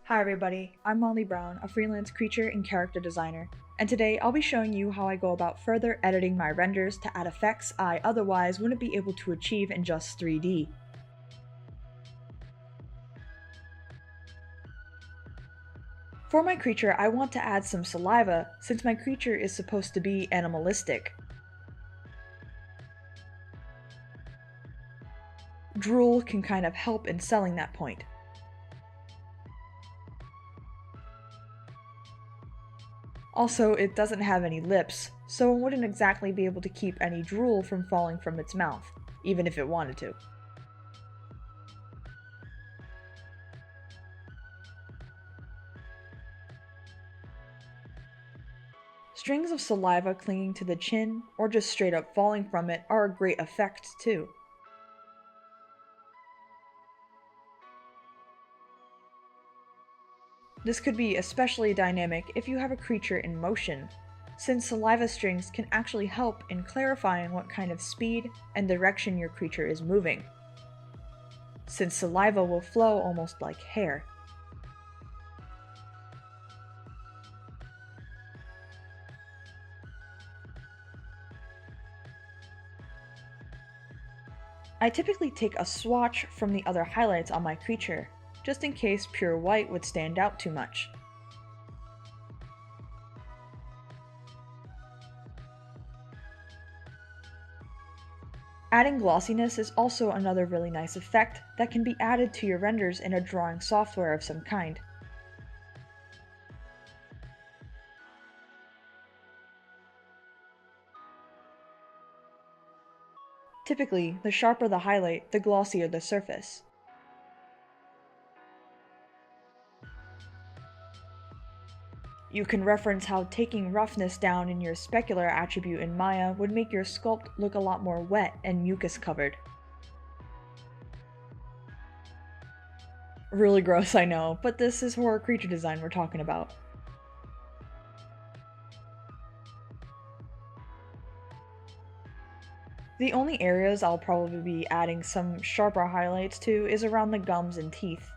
Hi everybody, I'm Molly Brown, a freelance creature and character designer, and today I'll be showing you how I go about further editing my renders to add effects I otherwise wouldn't be able to achieve in just 3D. For my creature, I want to add some saliva since my creature is supposed to be animalistic. Drool can kind of help in selling that point. Also, it doesn't have any lips, so it wouldn't exactly be able to keep any drool from falling from its mouth, even if it wanted to. Strings of saliva clinging to the chin, or just straight up falling from it, are a great effect too. This could be especially dynamic if you have a creature in motion, since saliva strings can actually help in clarifying what kind of speed and direction your creature is moving, since saliva will flow almost like hair. I typically take a swatch from the other highlights on my creature, just in case pure white would stand out too much. Adding glossiness is also another really nice effect that can be added to your renders in a drawing software of some kind. Typically, the sharper the highlight, the glossier the surface. You can reference how taking roughness down in your specular attribute in Maya would make your sculpt look a lot more wet and mucus covered. Really gross, I know, but this is horror creature design we're talking about. The only areas I'll probably be adding some sharper highlights to is around the gums and teeth.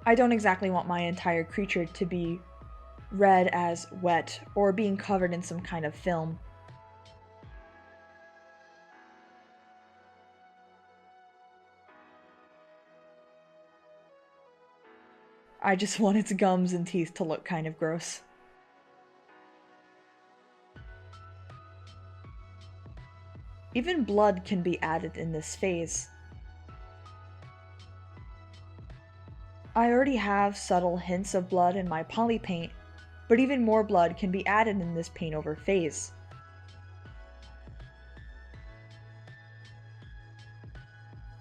I don't exactly want my entire creature to be read as wet or being covered in some kind of film. I just want its gums and teeth to look kind of gross. Even blood can be added in this phase. I already have subtle hints of blood in my poly paint, but even more blood can be added in this paint over phase.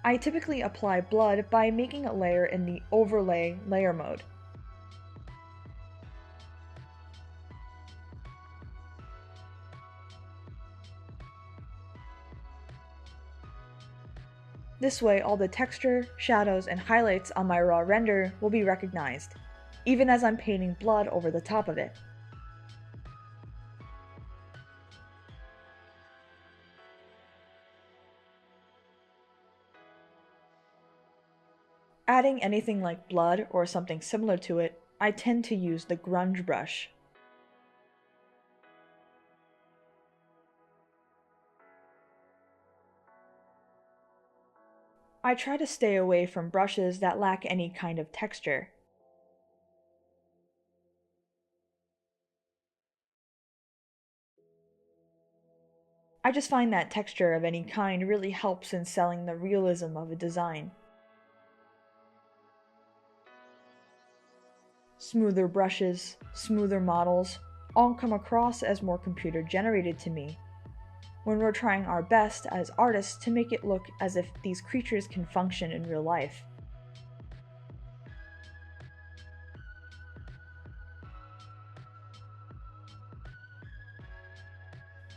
I typically apply blood by making a layer in the overlay layer mode. This way all the texture, shadows, and highlights on my raw render will be recognized, even as I'm painting blood over the top of it. Adding anything like blood or something similar to it, I tend to use the grunge brush. I try to stay away from brushes that lack any kind of texture. I just find that texture of any kind really helps in selling the realism of a design. Smoother brushes, smoother models, all come across as more computer generated to me, when we're trying our best as artists to make it look as if these creatures can function in real life.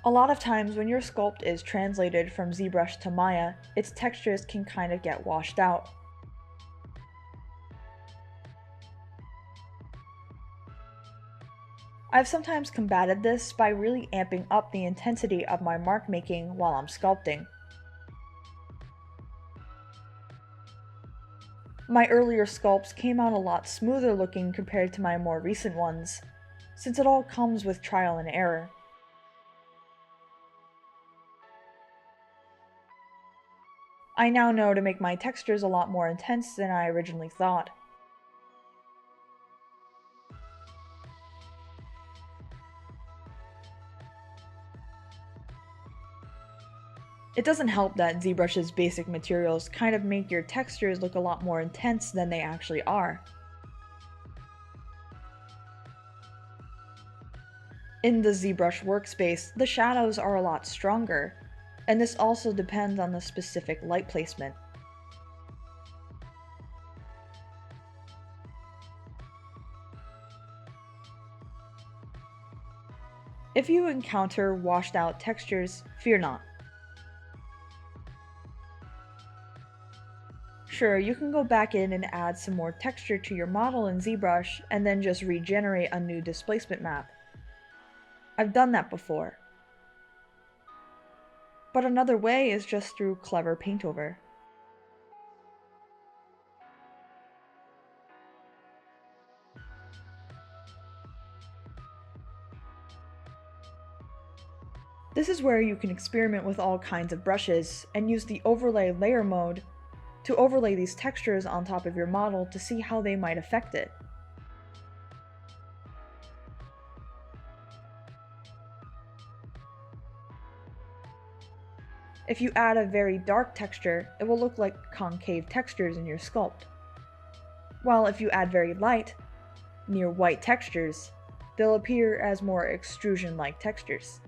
A lot of times when your sculpt is translated from ZBrush to Maya, its textures can kind of get washed out. I've sometimes combated this by really amping up the intensity of my mark making while I'm sculpting. My earlier sculpts came out a lot smoother looking compared to my more recent ones, since it all comes with trial and error. I now know to make my textures a lot more intense than I originally thought. It doesn't help that ZBrush's basic materials kind of make your textures look a lot more intense than they actually are. In the ZBrush workspace, the shadows are a lot stronger, and this also depends on the specific light placement. If you encounter washed out textures, fear not. Sure, you can go back in and add some more texture to your model in ZBrush and then just regenerate a new displacement map. I've done that before. But another way is just through clever paintover. This is where you can experiment with all kinds of brushes and use the overlay layer mode to overlay these textures on top of your model to see how they might affect it. If you add a very dark texture, it will look like concave textures in your sculpt. While if you add very light, near white textures, they'll appear as more extrusion-like textures.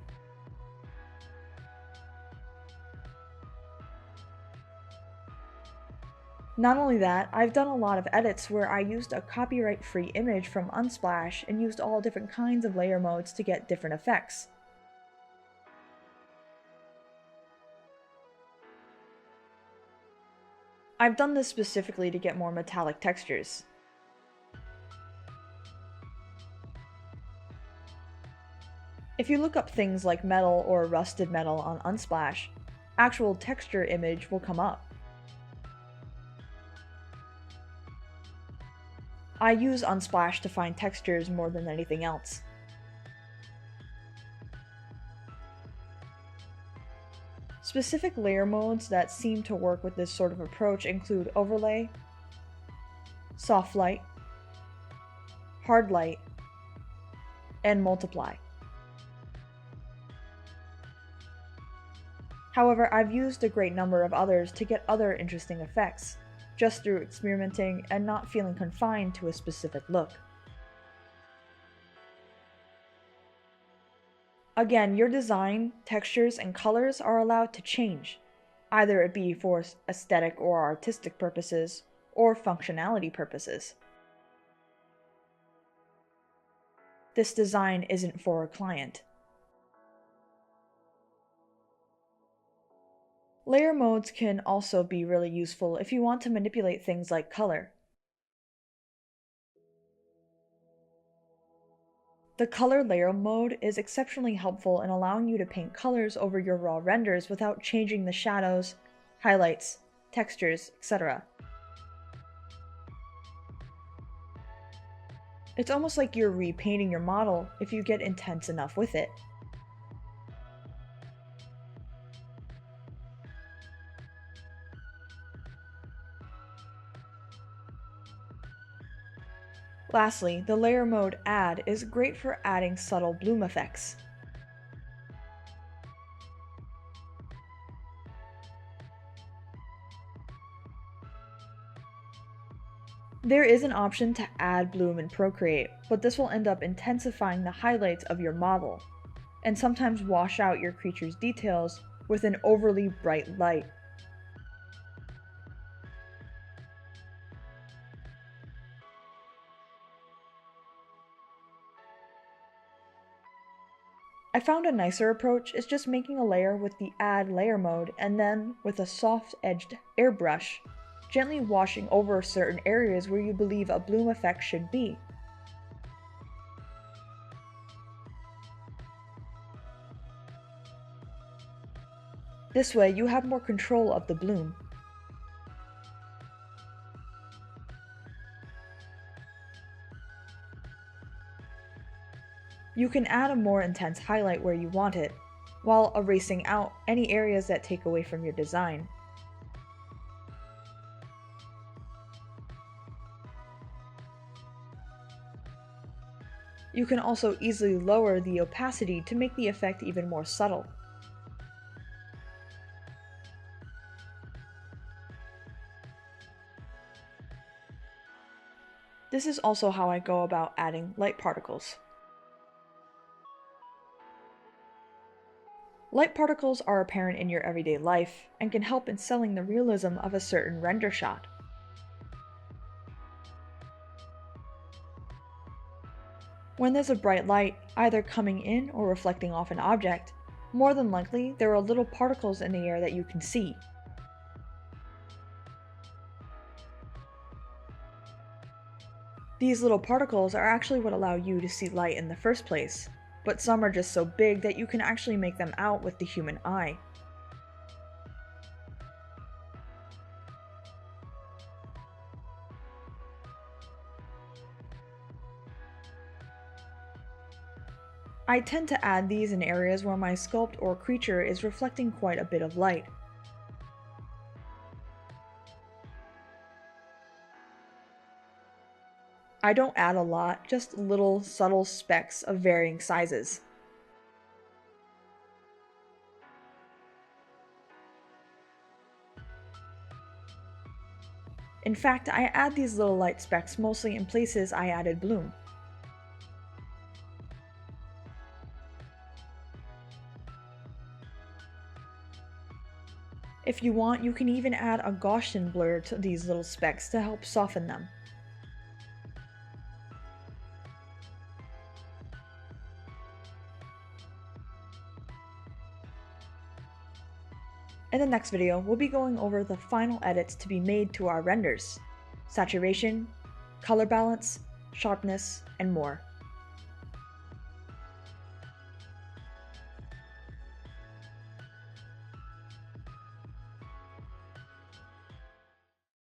Not only that, I've done a lot of edits where I used a copyright-free image from Unsplash and used all different kinds of layer modes to get different effects. I've done this specifically to get more metallic textures. If you look up things like metal or rusted metal on Unsplash, actual texture image will come up. I use Unsplash to find textures more than anything else. Specific layer modes that seem to work with this sort of approach include overlay, soft light, hard light, and multiply. However, I've used a great number of others to get other interesting effects, just through experimenting and not feeling confined to a specific look. Again, your design, textures, and colors are allowed to change, either it be for aesthetic or artistic purposes, or functionality purposes. This design isn't for a client. Layer modes can also be really useful if you want to manipulate things like color. The color layer mode is exceptionally helpful in allowing you to paint colors over your raw renders without changing the shadows, highlights, textures, etc. It's almost like you're repainting your model if you get intense enough with it. Lastly, the layer mode Add is great for adding subtle bloom effects. There is an option to add bloom in Procreate, but this will end up intensifying the highlights of your model, and sometimes wash out your creature's details with an overly bright light. I found a nicer approach is just making a layer with the Add Layer mode and then, with a soft-edged airbrush, gently washing over certain areas where you believe a bloom effect should be. This way you have more control of the bloom. You can add a more intense highlight where you want it, while erasing out any areas that take away from your design. You can also easily lower the opacity to make the effect even more subtle. This is also how I go about adding light particles. Light particles are apparent in your everyday life and can help in selling the realism of a certain render shot. When there's a bright light, either coming in or reflecting off an object, more than likely there are little particles in the air that you can see. These little particles are actually what allow you to see light in the first place, but some are just so big that you can actually make them out with the human eye. I tend to add these in areas where my sculpt or creature is reflecting quite a bit of light. I don't add a lot, just little subtle specks of varying sizes. In fact, I add these little light specks mostly in places I added bloom. If you want, you can even add a Gaussian blur to these little specks to help soften them. In the next video, we'll be going over the final edits to be made to our renders: saturation, color balance, sharpness, and more.